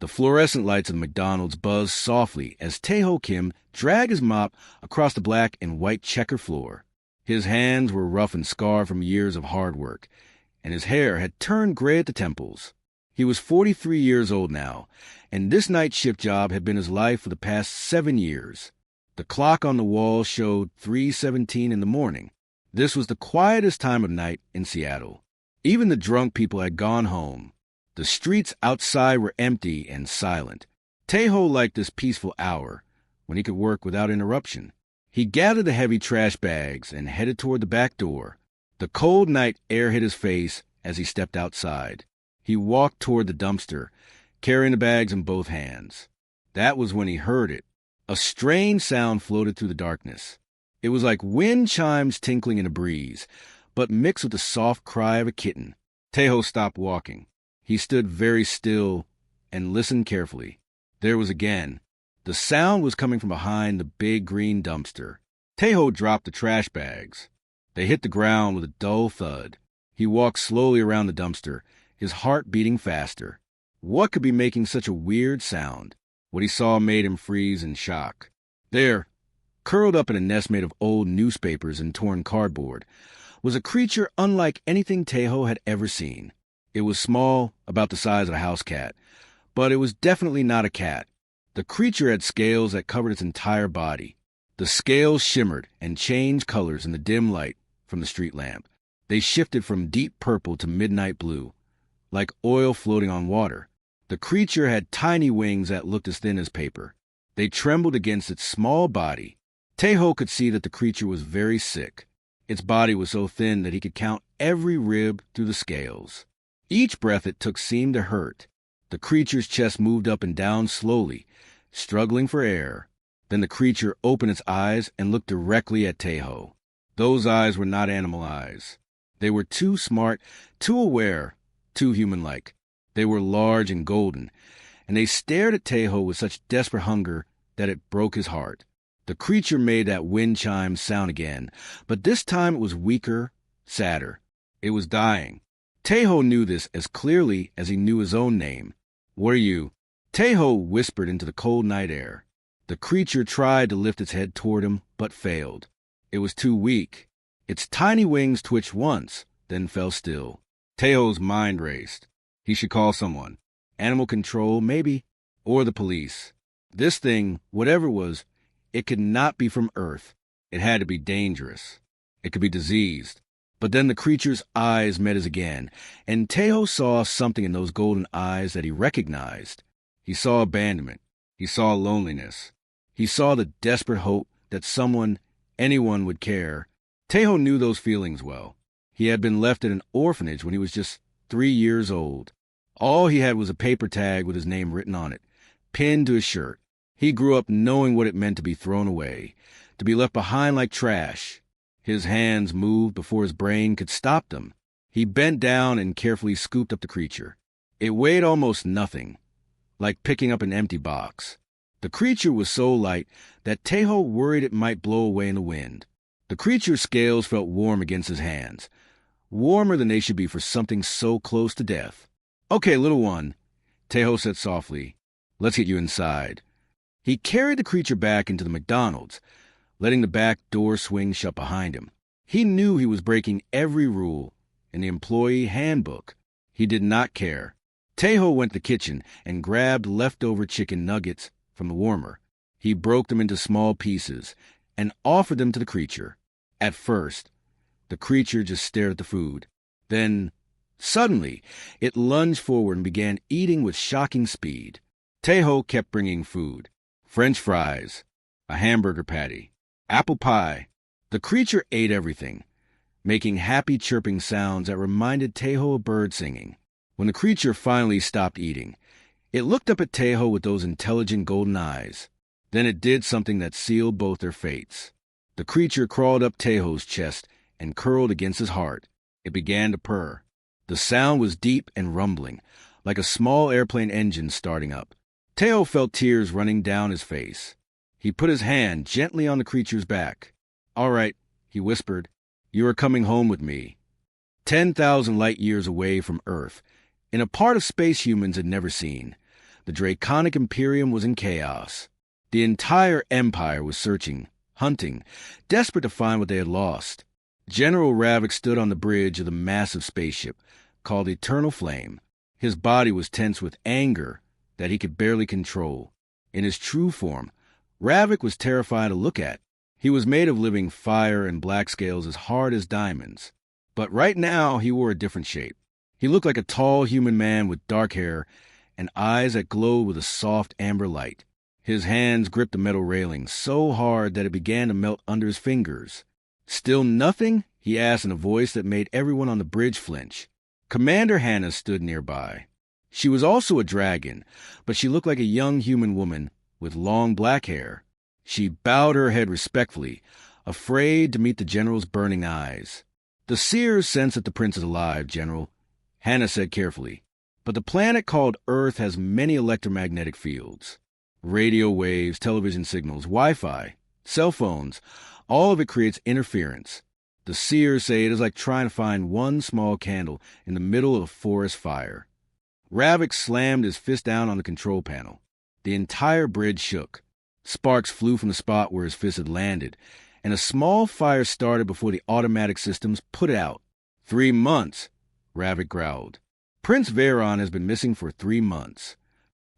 The fluorescent lights of the McDonald's buzzed softly as Tae-ho Kim dragged his mop across the black and white checker floor. His hands were rough and scarred from years of hard work, and his hair had turned gray at the temples. He was 43 years old now, and this night shift job had been his life for the past 7 years. The clock on the wall showed 3:17 in the morning. This was the quietest time of night in Seattle. Even the drunk people had gone home. The streets outside were empty and silent. Tae-ho liked this peaceful hour, when he could work without interruption. He gathered the heavy trash bags and headed toward the back door. The cold night air hit his face as he stepped outside. He walked toward the dumpster, carrying the bags in both hands. That was when he heard it. A strange sound floated through the darkness. It was like wind chimes tinkling in a breeze, but mixed with the soft cry of a kitten. Tae-ho stopped walking. He stood very still and listened carefully. There was again. The sound was coming from behind the big green dumpster. Tae-ho dropped the trash bags. They hit the ground with a dull thud. He walked slowly around the dumpster, his heart beating faster. What could be making such a weird sound? What he saw made him freeze in shock. There, curled up in a nest made of old newspapers and torn cardboard, was a creature unlike anything Tae-ho had ever seen. It was small, about the size of a house cat, but it was definitely not a cat. The creature had scales that covered its entire body. The scales shimmered and changed colors in the dim light from the street lamp. They shifted from deep purple to midnight blue, like oil floating on water. The creature had tiny wings that looked as thin as paper. They trembled against its small body. Tae-ho could see that the creature was very sick. Its body was so thin that he could count every rib through the scales. Each breath it took seemed to hurt. The creature's chest moved up and down slowly, struggling for air. Then the creature opened its eyes and looked directly at Tae-ho. Those eyes were not animal eyes. They were too smart, too aware, too human-like. They were large and golden, and they stared at Tae-ho with such desperate hunger that it broke his heart. The creature made that wind chime sound again, but this time it was weaker, sadder. It was dying. Tae-ho knew this as clearly as he knew his own name. "What are you?" Tae-ho whispered into the cold night air. The creature tried to lift its head toward him, but failed. It was too weak. Its tiny wings twitched once, then fell still. Tae-ho's mind raced. He should call someone. Animal control, maybe, or the police. This thing, whatever it was, it could not be from Earth. It had to be dangerous. It could be diseased. But then the creature's eyes met his again, and Tae-ho saw something in those golden eyes that he recognized. He saw abandonment. He saw loneliness. He saw the desperate hope that someone, anyone would care. Tae-ho knew those feelings well. He had been left at an orphanage when he was just 3 years old. All he had was a paper tag with his name written on it, pinned to his shirt. He grew up knowing what it meant to be thrown away, to be left behind like trash. His hands moved before his brain could stop them. He bent down and carefully scooped up the creature. It weighed almost nothing, like picking up an empty box. The creature was so light that Tae-ho worried it might blow away in the wind. The creature's scales felt warm against his hands, warmer than they should be for something so close to death. "Okay, little one," Tae-ho said softly. "Let's get you inside." He carried the creature back into the McDonald's, letting the back door swing shut behind him. He knew he was breaking every rule in the employee handbook. He did not care. Tae-ho went to the kitchen and grabbed leftover chicken nuggets from the warmer. He broke them into small pieces and offered them to the creature. At first, the creature just stared at the food. Then, suddenly, it lunged forward and began eating with shocking speed. Tae-ho kept bringing food. French fries, a hamburger patty, apple pie. The creature ate everything, making happy chirping sounds that reminded Tae-ho of bird singing. When the creature finally stopped eating, it looked up at Tae-ho with those intelligent golden eyes. Then it did something that sealed both their fates. The creature crawled up Tae-ho's chest and curled against his heart. It began to purr. The sound was deep and rumbling, like a small airplane engine starting up. Tae-ho felt tears running down his face. He put his hand gently on the creature's back. "All right," he whispered. "You are coming home with me. 10,000 light years away from Earth, in a part of space humans had never seen. The Draconic Imperium was in chaos. The entire empire was searching, hunting, desperate to find what they had lost. General Ravik stood on the bridge of the massive spaceship, called Eternal Flame. His body was tense with anger that he could barely control. In his true form, Ravik was terrifying to look at. He was made of living fire and black scales as hard as diamonds. But right now, he wore a different shape. He looked like a tall human man with dark hair and eyes that glowed with a soft amber light. His hands gripped the metal railing so hard that it began to melt under his fingers. "Still nothing?" he asked in a voice that made everyone on the bridge flinch. Commander Hannah stood nearby. She was also a dragon, but she looked like a young human woman with long black hair. She bowed her head respectfully, afraid to meet the general's burning eyes. "The seers sense that the prince is alive, General," Hannah said carefully. "But the planet called Earth has many electromagnetic fields. Radio waves, television signals, Wi-Fi, cell phones, all of it creates interference. The seers say it is like trying to find one small candle in the middle of a forest fire." Ravik slammed his fist down on the control panel. The entire bridge shook. Sparks flew from the spot where his fist had landed, and a small fire started before the automatic systems put it out. 3 months, Ravik growled. "Prince Veyron has been missing for 3 months.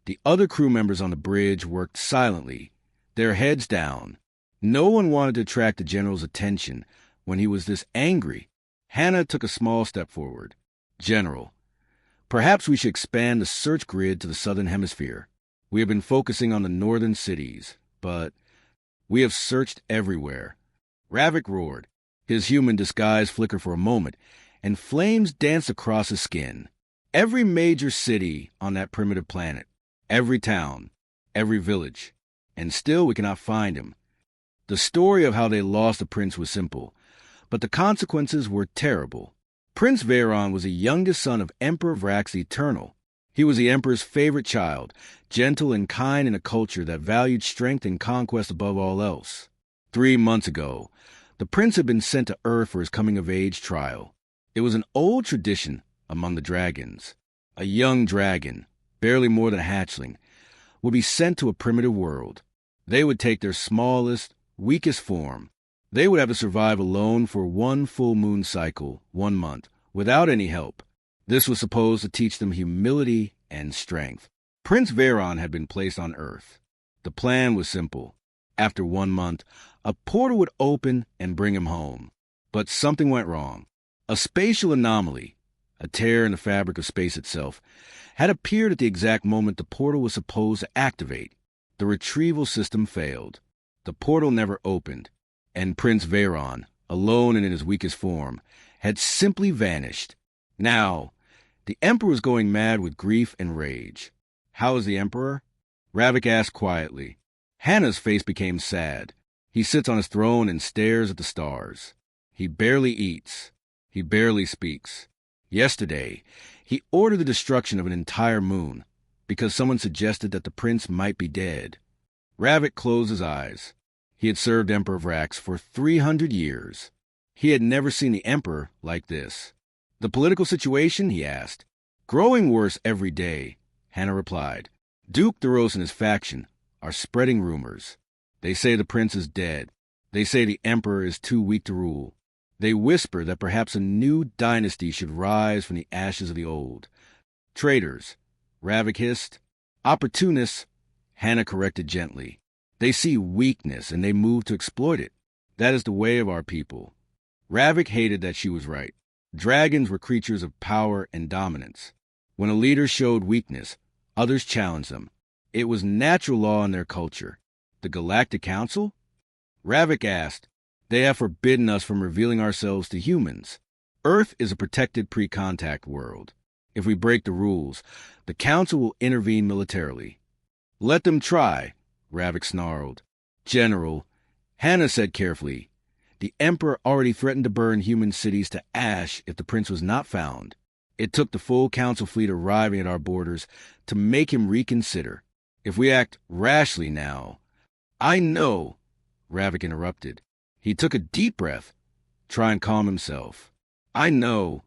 The other crew members on the bridge worked silently, their heads down. No one wanted to attract the general's attention when he was this angry. Hannah took a small step forward. "General, perhaps we should expand the search grid to the southern hemisphere. We have been focusing on the northern cities, but we have searched everywhere." Ravik roared. His human disguise flickered for a moment, and flames danced across his skin. "Every major city on that primitive planet, every town, every village, and still we cannot find him. The story of how they lost the prince was simple, but the consequences were terrible. Prince Veyron was the youngest son of Emperor Vrax the Eternal. He was the Emperor's favorite child, gentle and kind in a culture that valued strength and conquest above all else. 3 months ago, the prince had been sent to Earth for his coming-of-age trial. It was an old tradition among the dragons. A young dragon, barely more than a hatchling, would be sent to a primitive world. They would take their smallest, weakest form. They would have to survive alone for 1 full moon cycle, 1 month, without any help. This was supposed to teach them humility and strength. Prince Veyron had been placed on Earth. The plan was simple. After 1 month, a portal would open and bring him home. But something went wrong. A spatial anomaly, a tear in the fabric of space itself, had appeared at the exact moment the portal was supposed to activate. The retrieval system failed. The portal never opened, and Prince Veyron, alone and in his weakest form, had simply vanished. Now, the Emperor was going mad with grief and rage. "How is the Emperor?" Ravik asked quietly. Hannah's face became sad. He sits on his throne and stares at the stars. He barely eats. He barely speaks. Yesterday, he ordered the destruction of an entire moon because someone suggested that the prince might be dead. Ravik closed his eyes. He had served Emperor Vrax for 300 years. He had never seen the Emperor like this. "The political situation?" he asked. "Growing worse every day," Hannah replied. "Duke Duros and his faction are spreading rumors. They say the prince is dead. They say the Emperor is too weak to rule. They whisper that perhaps a new dynasty should rise from the ashes of the old." "Traitors," Ravik hissed. "Opportunists," Hannah corrected gently. "They see weakness and they move to exploit it. That is the way of our people." Ravik hated that she was right. Dragons were creatures of power and dominance. When a leader showed weakness, others challenged them. It was natural law in their culture. The Galactic Council? Ravik asked. "They have forbidden us from revealing ourselves to humans. Earth is a protected pre-contact world. If we break the rules, the Council will intervene militarily." "Let them try," Ravik snarled. "General," Hannah said carefully, "the Emperor already threatened to burn human cities to ash if the prince was not found. It took the full Council fleet arriving at our borders to make him reconsider. If we act rashly now—" "I know," Ravik interrupted. He took a deep breath, trying to calm himself. "I know."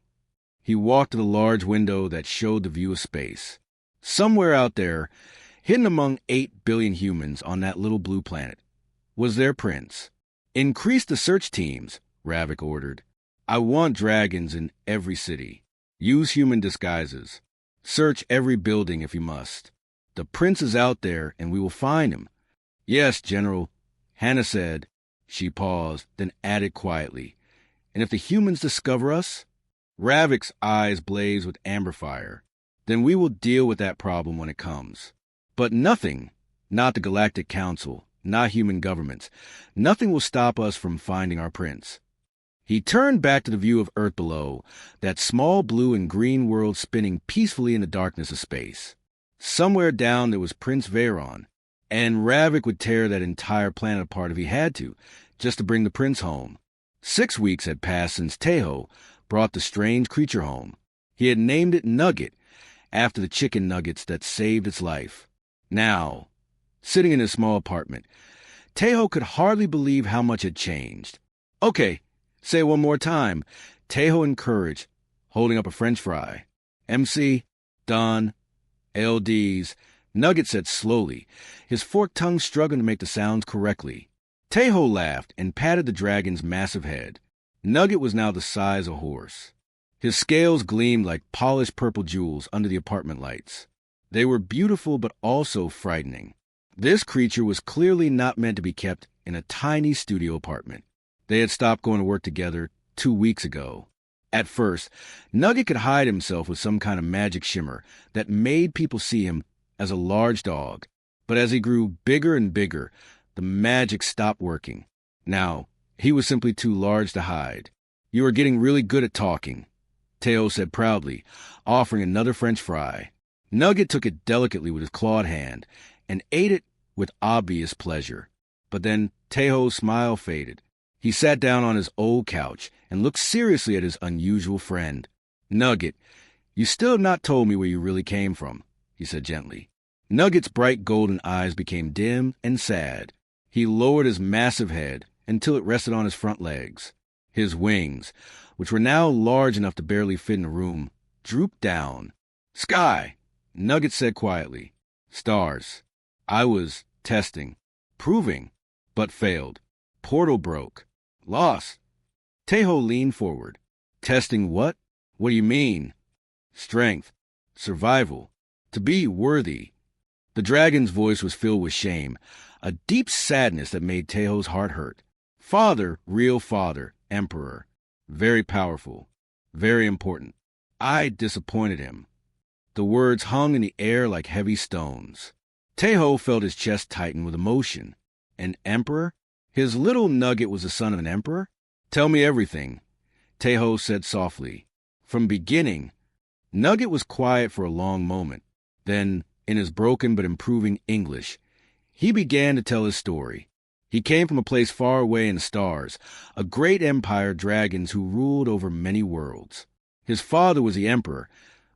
He walked to the large window that showed the view of space. Somewhere out there, hidden among 8 billion humans on that little blue planet, was their prince. Increase the search teams, Ravik ordered. I want dragons in every city. Use human disguises. Search every building if you must. The prince is out there, and we will find him. Yes, General, Hannah said. She paused, then added quietly. And if the humans discover us? Ravik's eyes blazed with amber fire. Then we will deal with that problem when it comes. But nothing, not the Galactic Council, not human governments, nothing will stop us from finding our prince. He turned back to the view of Earth below, that small blue and green world spinning peacefully in the darkness of space. Somewhere down there was Prince Veyron, and Ravik would tear that entire planet apart if he had to, just to bring the prince home. 6 weeks had passed since Tejo brought the strange creature home. He had named it Nugget, after the chicken nuggets that saved its life. Now, sitting in his small apartment, Tejo could hardly believe how much had changed. Okay, say it one more time. Tejo encouraged, holding up a French fry. MC, done. LDs, Nugget said slowly, his forked tongue struggling to make the sounds correctly. Tejo laughed and patted the dragon's massive head. Nugget was now the size of a horse. His scales gleamed like polished purple jewels under the apartment lights. They were beautiful but also frightening. This creature was clearly not meant to be kept in a tiny studio apartment. They had stopped going to work together 2 weeks ago. At first, Nugget could hide himself with some kind of magic shimmer that made people see him as a large dog. But as he grew bigger and bigger, the magic stopped working. Now, he was simply too large to hide. You are getting really good at talking, Tejo said proudly, offering another French fry. Nugget took it delicately with his clawed hand and ate it with obvious pleasure. But then Tejo's smile faded. He sat down on his old couch and looked seriously at his unusual friend. Nugget, you still have not told me where you really came from, he said gently. Nugget's bright golden eyes became dim and sad. He lowered his massive head until it rested on his front legs. His wings, which were now large enough to barely fit in a room, drooped down. Sky, Nugget said quietly. Stars. I was testing, proving, but failed. Portal broke. Lost. Tejo leaned forward. Testing what? What do you mean? Strength. Survival. To be worthy. The dragon's voice was filled with shame, a deep sadness that made Tejo's heart hurt. Father, real father, emperor. Very powerful. Very important. I disappointed him. The words hung in the air like heavy stones. Tejo felt his chest tighten with emotion. An emperor? His little Nugget was the son of an emperor? Tell me everything, Tejo said softly. From beginning. Nugget was quiet for a long moment. Then, in his broken but improving English, he began to tell his story. He came from a place far away in the stars, a great empire of dragons who ruled over many worlds. His father was the emperor,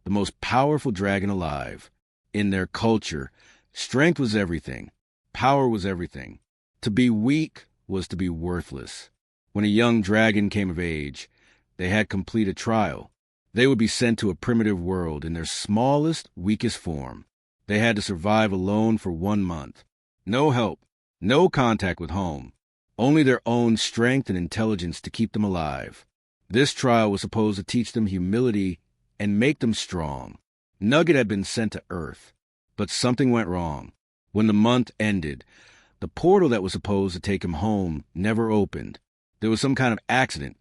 the most powerful dragon alive. In their culture, strength was everything. Power was everything. To be weak was to be worthless. When a young dragon came of age, they had completed trial. They would be sent to a primitive world in their smallest, weakest form. They had to survive alone for 1 month. No help, no contact with home. Only their own strength and intelligence to keep them alive. This trial was supposed to teach them humility and make them strong. Nugget had been sent to Earth, but something went wrong. When the month ended, the portal that was supposed to take him home never opened. There was some kind of accident,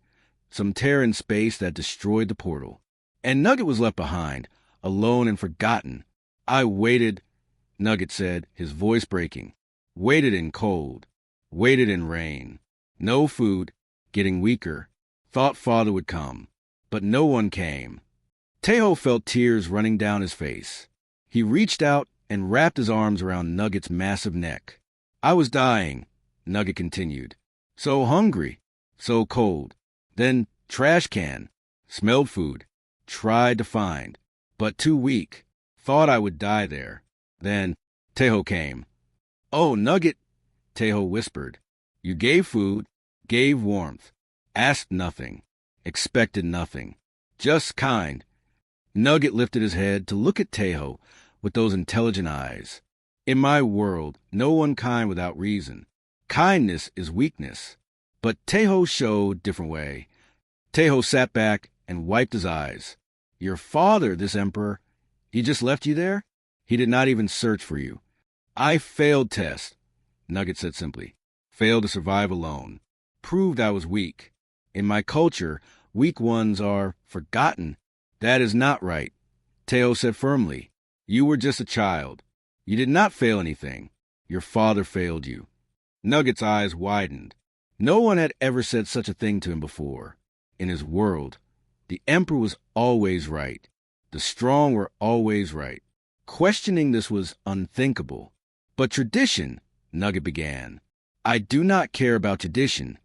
some tear in space that destroyed the portal. And Nugget was left behind, alone and forgotten. I waited, Nugget said, his voice breaking. Waited in cold. Waited in rain. No food, getting weaker. Thought father would come. But no one came. Tejo felt tears running down his face. He reached out and wrapped his arms around Nugget's massive neck. I was dying, Nugget continued. So hungry. So cold. Then trash can. Smelled food. Tried to find. But too weak. Thought I would die there. Then Tejo came. Oh, Nugget, Tejo whispered. You gave food, gave warmth, asked nothing, expected nothing. Just kind. Nugget lifted his head to look at Tejo with those intelligent eyes. In my world, no one kind without reason. Kindness is weakness. But Teho showed different way. Teho sat back and wiped his eyes. Your father, this emperor, he just left you there? He did not even search for you. I failed test, Nugget said simply. Failed to survive alone. Proved I was weak. In my culture, weak ones are forgotten. That is not right, Teho said firmly. You were just a child. You did not fail anything. Your father failed you. Nugget's eyes widened. No one had ever said such a thing to him before. In his world, the emperor was always right. The strong were always right. Questioning this was unthinkable. But tradition, Nugget began. I do not care about tradition,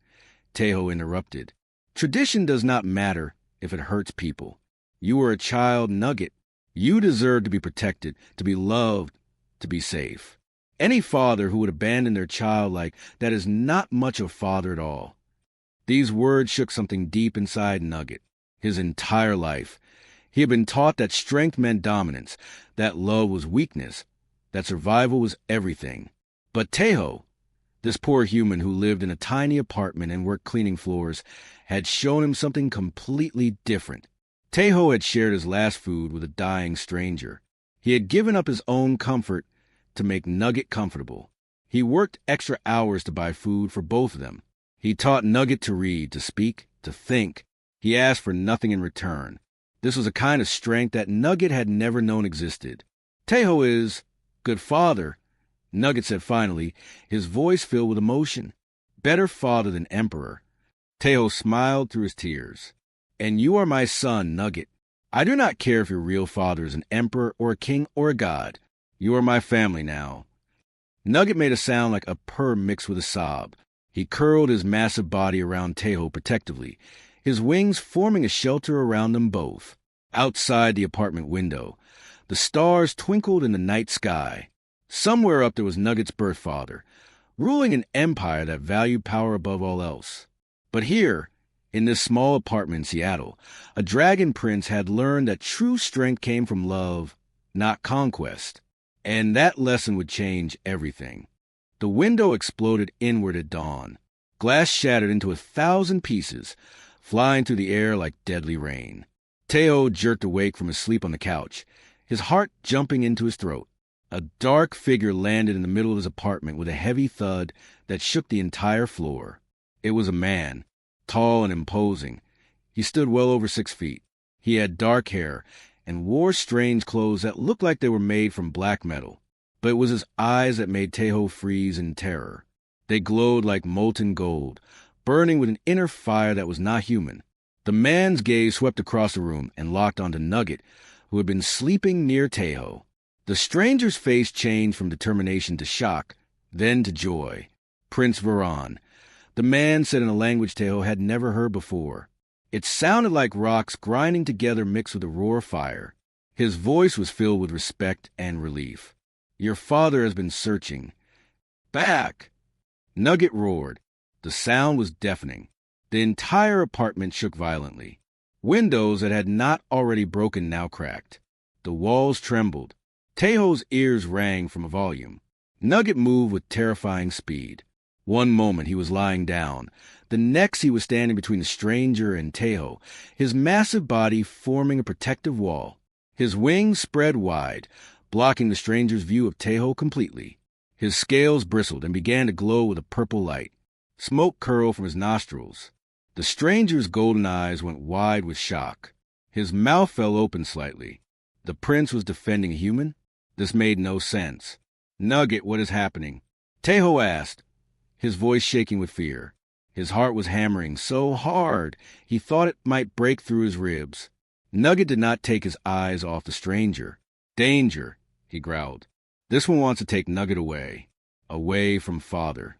Teho interrupted. Tradition does not matter if it hurts people. You were a child, Nugget. You deserve to be protected, to be loved, to be safe. Any father who would abandon their child like that is not much of a father at all. These words shook something deep inside Nugget. His entire life, he had been taught that strength meant dominance, that love was weakness, that survival was everything. But Teho, this poor human who lived in a tiny apartment and worked cleaning floors, had shown him something completely different. Teho had shared his last food with a dying stranger. He had given up his own comfort to make Nugget comfortable. He worked extra hours to buy food for both of them. He taught Nugget to read, to speak, to think. He asked for nothing in return. This was a kind of strength that Nugget had never known existed. Teho is good father, Nugget said finally, his voice filled with emotion. Better father than emperor. Teho smiled through his tears. And you are my son, Nugget. I do not care if your real father is an emperor or a king or a god. You are my family now. Nugget made a sound like a purr mixed with a sob. He curled his massive body around Teho protectively, his wings forming a shelter around them both. Outside the apartment window, the stars twinkled in the night sky. Somewhere up there was Nugget's birth father, ruling an empire that valued power above all else. But here, in this small apartment in Seattle, a dragon prince had learned that true strength came from love, not conquest. And that lesson would change everything. The window exploded inward at dawn. Glass shattered into 1,000 pieces, flying through the air like deadly rain. Teho jerked awake from his sleep on the couch, his heart jumping into his throat. A dark figure landed in the middle of his apartment with a heavy thud that shook the entire floor. It was a man, tall and imposing. He stood well over 6 feet. He had dark hair and wore strange clothes that looked like they were made from black metal. But it was his eyes that made Teho freeze in terror. They glowed like molten gold, burning with an inner fire that was not human. The man's gaze swept across the room and locked onto Nugget, who had been sleeping near Teho. The stranger's face changed from determination to shock, then to joy. Prince Varan, the man said in a language Teho had never heard before. It sounded like rocks grinding together mixed with a roar of fire. His voice was filled with respect and relief. Your father has been searching. Back! Nugget roared. The sound was deafening. The entire apartment shook violently. Windows that had not already broken now cracked. The walls trembled. Teho's ears rang from a volume. Nugget moved with terrifying speed. One moment he was lying down. The next he was standing between the stranger and Teho, his massive body forming a protective wall. His wings spread wide, blocking the stranger's view of Teho completely. His scales bristled and began to glow with a purple light. Smoke curled from his nostrils. The stranger's golden eyes went wide with shock. His mouth fell open slightly. The prince was defending a human? This made no sense. Nugget, what is happening? Teho asked, his voice shaking with fear. His heart was hammering so hard he thought it might break through his ribs. Nugget did not take his eyes off the stranger. Danger, he growled. This one wants to take Nugget away. Away from father.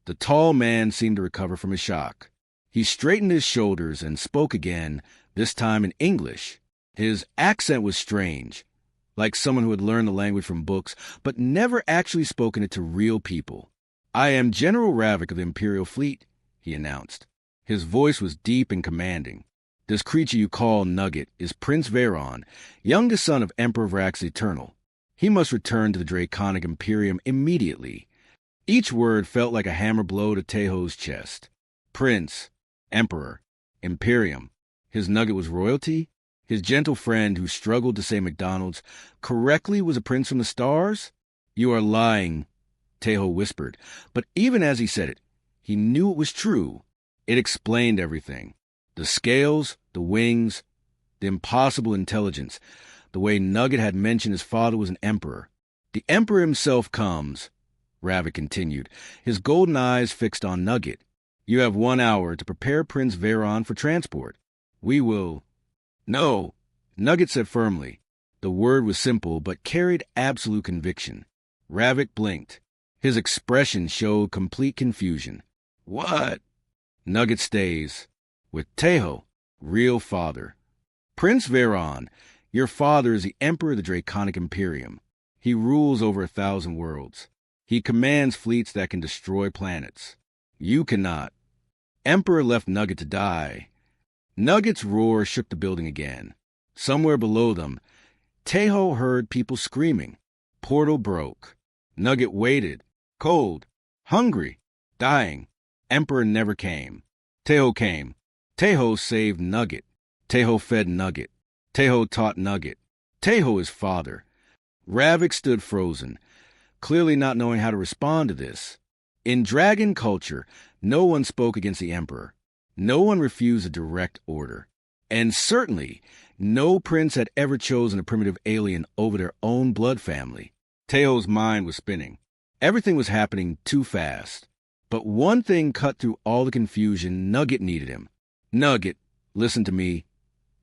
The tall man seemed to recover from his shock. He straightened his shoulders and spoke again, this time in English. His accent was strange, like someone who had learned the language from books, but never actually spoken it to real people. I am General Ravik of the Imperial Fleet, he announced. His voice was deep and commanding. This creature you call Nugget is Prince Varan, youngest son of Emperor Vrax the Eternal. He must return to the Draconic Imperium immediately. Each word felt like a hammer blow to Teho's chest. Prince, Emperor, Imperium. His nugget was royalty? His gentle friend who struggled to say McDonald's correctly was a prince from the stars? You are lying, Teho whispered. But even as he said it, he knew it was true. It explained everything. The scales, the wings, the impossible intelligence, the way Nugget had mentioned his father was an emperor. The emperor himself comes, Ravik continued, his golden eyes fixed on Nugget. You have 1 hour to prepare Prince Veron for transport. We will... No, Nugget said firmly. The word was simple, but carried absolute conviction. Ravik blinked. His expression showed complete confusion. What? Nugget stays. With Teho, real father. Prince Veron, your father is the Emperor of the Draconic Imperium. He rules over 1,000 worlds. He commands fleets that can destroy planets. You cannot. Emperor left Nugget to die. Nugget's roar shook the building again. Somewhere below them, Teho heard people screaming. Portal broke. Nugget waited. Cold. Hungry. Dying. Emperor never came. Teho came. Teho saved Nugget. Teho fed Nugget. Teho taught Nugget. Teho is father. Ravik stood frozen, clearly not knowing how to respond to this. In dragon culture, no one spoke against the Emperor. No one refused a direct order. And certainly, no prince had ever chosen a primitive alien over their own blood family. Teho's mind was spinning. Everything was happening too fast. But one thing cut through all the confusion. Nugget needed him. Nugget, listen to me,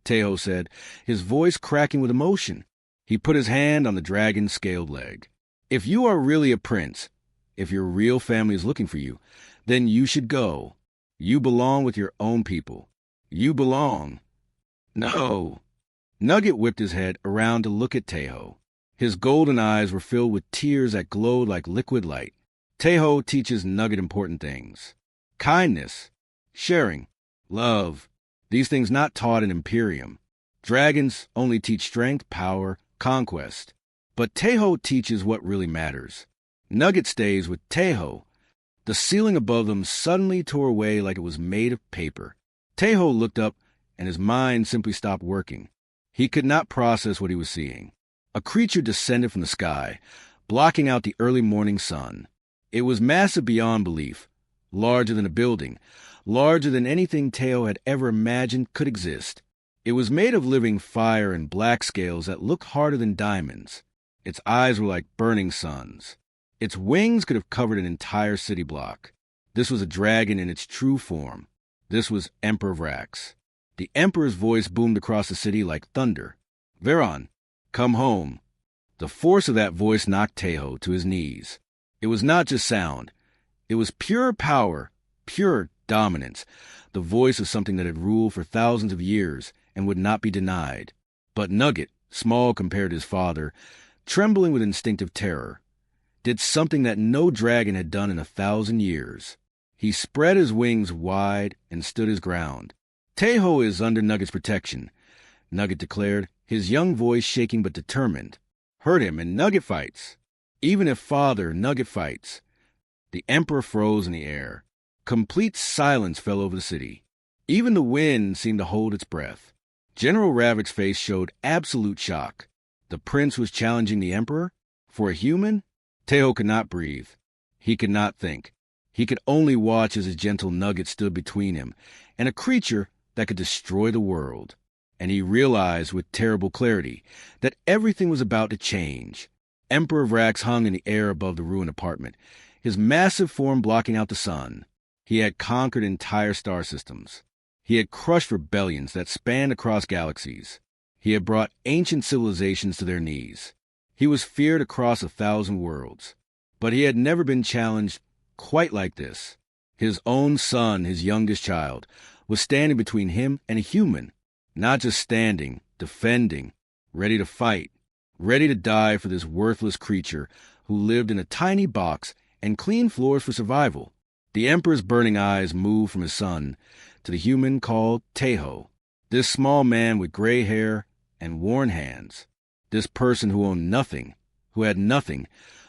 Teho said, his voice cracking with emotion. He put his hand on the dragon's scaled leg. If you are really a prince, if your real family is looking for you, then you should go. You belong with your own people. You belong. No. Nugget whipped his head around to look at Teho. His golden eyes were filled with tears that glowed like liquid light. Teho teaches Nugget important things. Kindness, sharing, love. These things not taught in Imperium. Dragons only teach strength, power, conquest. But Teho teaches what really matters. Nugget stays with Teho. The ceiling above them suddenly tore away like it was made of paper. Teho looked up, and his mind simply stopped working. He could not process what he was seeing. A creature descended from the sky, blocking out the early morning sun. It was massive beyond belief, larger than a building, larger than anything Teho had ever imagined could exist. It was made of living fire and black scales that looked harder than diamonds. Its eyes were like burning suns. Its wings could have covered an entire city block. This was a dragon in its true form. This was Emperor Vrax. The Emperor's voice boomed across the city like thunder. Veron, come home. The force of that voice knocked Teho to his knees. It was not just sound. It was pure power, pure dominance, the voice of something that had ruled for thousands of years and would not be denied. But Nugget, small compared to his father, trembling with instinctive terror, did something that no dragon had done in 1,000 years. He spread his wings wide and stood his ground. Teho is under Nugget's protection, Nugget declared, his young voice shaking but determined. Hurt him and Nugget fights. Even if father, Nugget fights. The Emperor froze in the air. Complete silence fell over the city. Even the wind seemed to hold its breath. General Ravik's face showed absolute shock. The prince was challenging the Emperor? For a human? Teho could not breathe. He could not think. He could only watch as his gentle Nugget stood between him and a creature that could destroy the world. And he realized with terrible clarity that everything was about to change. Emperor Vrax hung in the air above the ruined apartment, his massive form blocking out the sun. He had conquered entire star systems. He had crushed rebellions that spanned across galaxies. He had brought ancient civilizations to their knees. He was feared across 1,000 worlds. But he had never been challenged quite like this. His own son, his youngest child, was standing between him and a human. Not just standing, defending, ready to fight, ready to die for this worthless creature who lived in a tiny box and cleaned floors for survival. The Emperor's burning eyes moved from his son to the human called Teho, this small man with gray hair and worn hands, this person who owned nothing, who had nothing,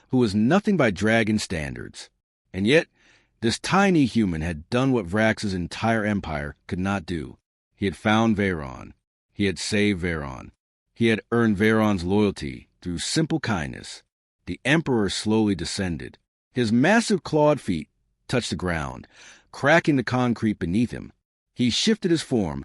who was nothing by dragon standards. And yet, this tiny human had done what Vrax's entire empire could not do. He had found Veyron. He had saved Veyron. He had earned Veyron's loyalty through simple kindness. The Emperor slowly descended. His massive clawed feet touched the ground, cracking the concrete beneath him. He shifted his form,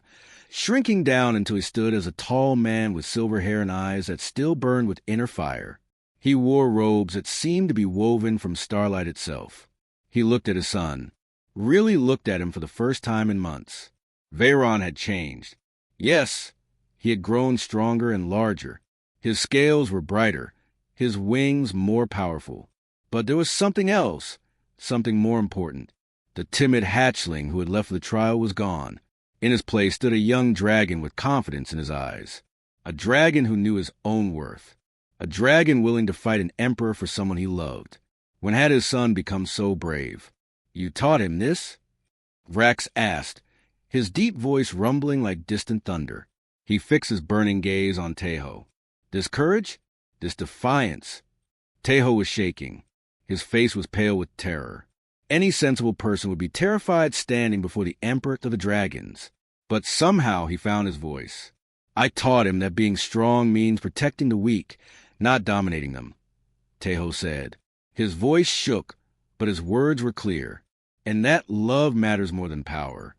shrinking down until he stood as a tall man with silver hair and eyes that still burned with inner fire. He wore robes that seemed to be woven from starlight itself. He looked at his son, really looked at him for the first time in months. Veyron had changed. Yes, he had grown stronger and larger. His scales were brighter, his wings more powerful. But there was something else, something more important. The timid hatchling who had left for the trial was gone. In his place stood a young dragon with confidence in his eyes. A dragon who knew his own worth. A dragon willing to fight an emperor for someone he loved. When had his son become so brave? You taught him this? Vrax asked, his deep voice rumbling like distant thunder. He fixed his burning gaze on Tejo. This courage? This defiance? Tejo was shaking. His face was pale with terror. Any sensible person would be terrified standing before the Emperor of the Dragons. But somehow he found his voice. I taught him that being strong means protecting the weak, not dominating them, Tejo said. His voice shook, but his words were clear. And that love matters more than power.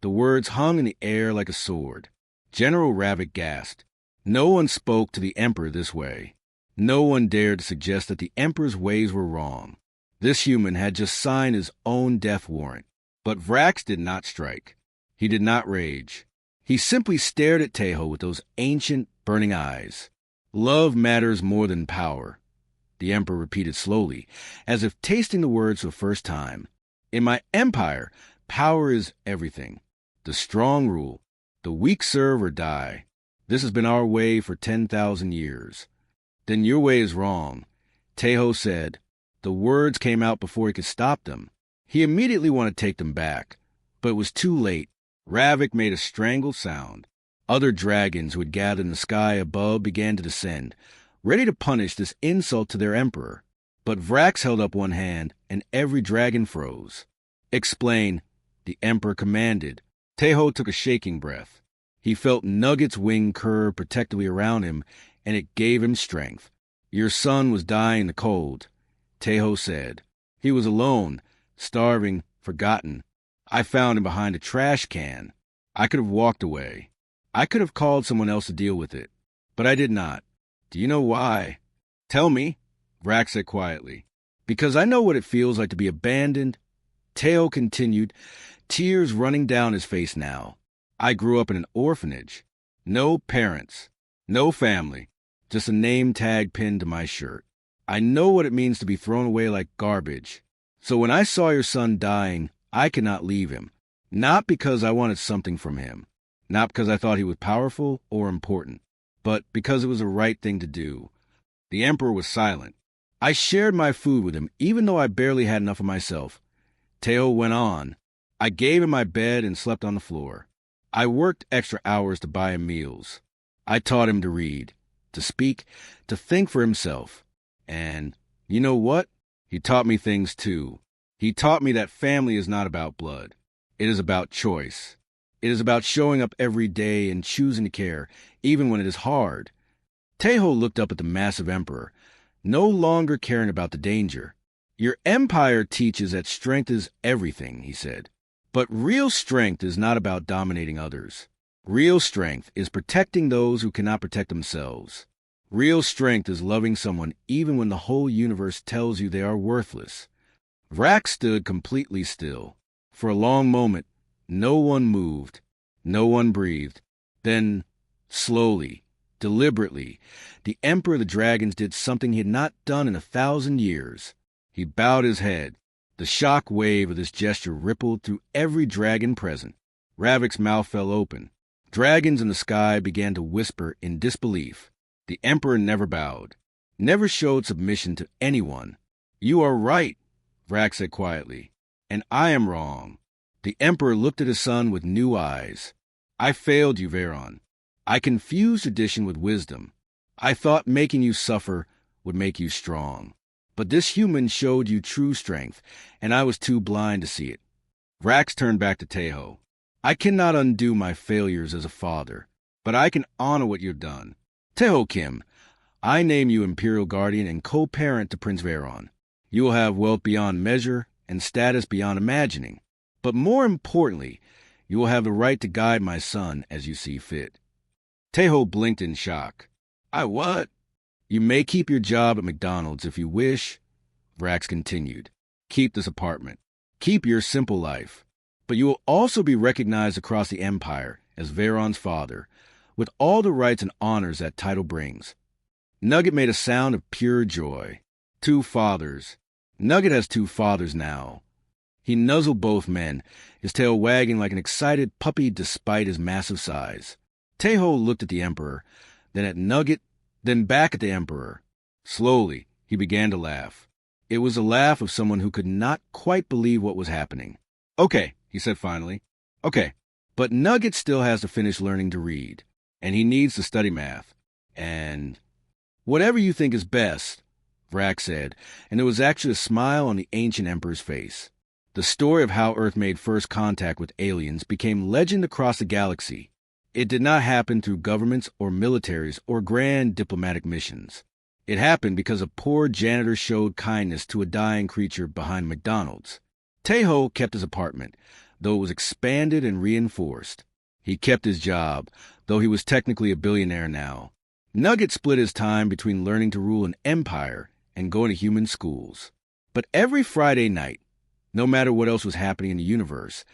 The words hung in the air like a sword. General Ravik gasped. No one spoke to the Emperor this way. No one dared to suggest that the Emperor's ways were wrong. This human had just signed his own death warrant. But Vrax did not strike. He did not rage. He simply stared at Tejo with those ancient, burning eyes. Love matters more than power, the Emperor repeated slowly, as if tasting the words for the first time. In my empire, power is everything. The strong rule. The weak serve or die. This has been our way for 10,000 years. Then your way is wrong, Tejo said. The words came out before he could stop them. He immediately wanted to take them back, but it was too late. Ravik made a strangled sound. Other dragons who had gathered in the sky above began to descend, ready to punish this insult to their emperor. But Vrax held up one hand, and every dragon froze. Explain, the emperor commanded. Tejo took a shaking breath. He felt Nugget's wing curve protectively around him, and it gave him strength. Your son was dying in the cold, Tejo said. He was alone, starving, forgotten. I found him behind a trash can. I could have walked away. I could have called someone else to deal with it. But I did not. Do you know why? Tell me, Vrax said quietly. Because I know what it feels like to be abandoned. Tejo continued, tears running down his face now. I grew up in an orphanage. No parents. No family. Just a name tag pinned to my shirt. I know what it means to be thrown away like garbage. So when I saw your son dying, I could not leave him. Not because I wanted something from him. Not because I thought he was powerful or important. But because it was the right thing to do. The Emperor was silent. I shared my food with him, even though I barely had enough of myself. Tejo went on. I gave him my bed and slept on the floor. I worked extra hours to buy him meals. I taught him to read, to speak, to think for himself. And, you know what? He taught me things too. He taught me that family is not about blood. It is about choice. It is about showing up every day and choosing to care, even when it is hard. Tejo looked up at the massive Emperor, no longer caring about the danger. Your empire teaches that strength is everything, he said. But real strength is not about dominating others. Real strength is protecting those who cannot protect themselves. Real strength is loving someone even when the whole universe tells you they are worthless. Vrax stood completely still. For a long moment, no one moved. No one breathed. Then, slowly, deliberately, the Emperor of the Dragons did something he had not done in 1,000 years. He bowed his head. The shock wave of this gesture rippled through every dragon present. Ravik's mouth fell open. Dragons in the sky began to whisper in disbelief. The Emperor never bowed, never showed submission to anyone. You are right, Vrax said quietly, and I am wrong. The Emperor looked at his son with new eyes. I failed you, Veyron. I confused tradition with wisdom. I thought making you suffer would make you strong. But this human showed you true strength, and I was too blind to see it. Vrax turned back to Teho. I cannot undo my failures as a father, but I can honor what you've done. Teho Kim, I name you Imperial Guardian and co-parent to Prince Veron. You will have wealth beyond measure and status beyond imagining. But more importantly, you will have the right to guide my son as you see fit. Teho blinked in shock. I what? You may keep your job at McDonald's if you wish, Vrax continued. Keep this apartment. Keep your simple life. But you will also be recognized across the Empire as Veron's father, with all the rights and honors that title brings. Nugget made a sound of pure joy. 2 fathers. Nugget has 2 fathers now. He nuzzled both men, his tail wagging like an excited puppy despite his massive size. Teho looked at the Emperor, then at Nugget, then back at the Emperor. Slowly, he began to laugh. It was a laugh of someone who could not quite believe what was happening. Okay, he said finally. Okay, but Nugget still has to finish learning to read, and he needs to study math. And whatever you think is best, Vrax said, and there was actually a smile on the ancient Emperor's face. The story of how Earth made first contact with aliens became legend across the galaxy. It did not happen through governments or militaries or grand diplomatic missions. It happened because a poor janitor showed kindness to a dying creature behind McDonald's. Teho kept his apartment, though it was expanded and reinforced. He kept his job, though he was technically a billionaire now. Nugget split his time between learning to rule an empire and going to human schools. But every Friday night, no matter what else was happening in the universe,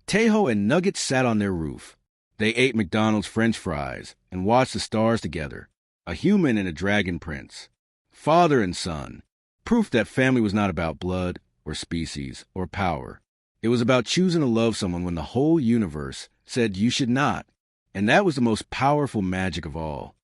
Teho and Nugget sat on their roof. They ate McDonald's French fries and watched the stars together, a human and a dragon prince, father and son, proof that family was not about blood or species or power. It was about choosing to love someone when the whole universe said you should not, and that was the most powerful magic of all.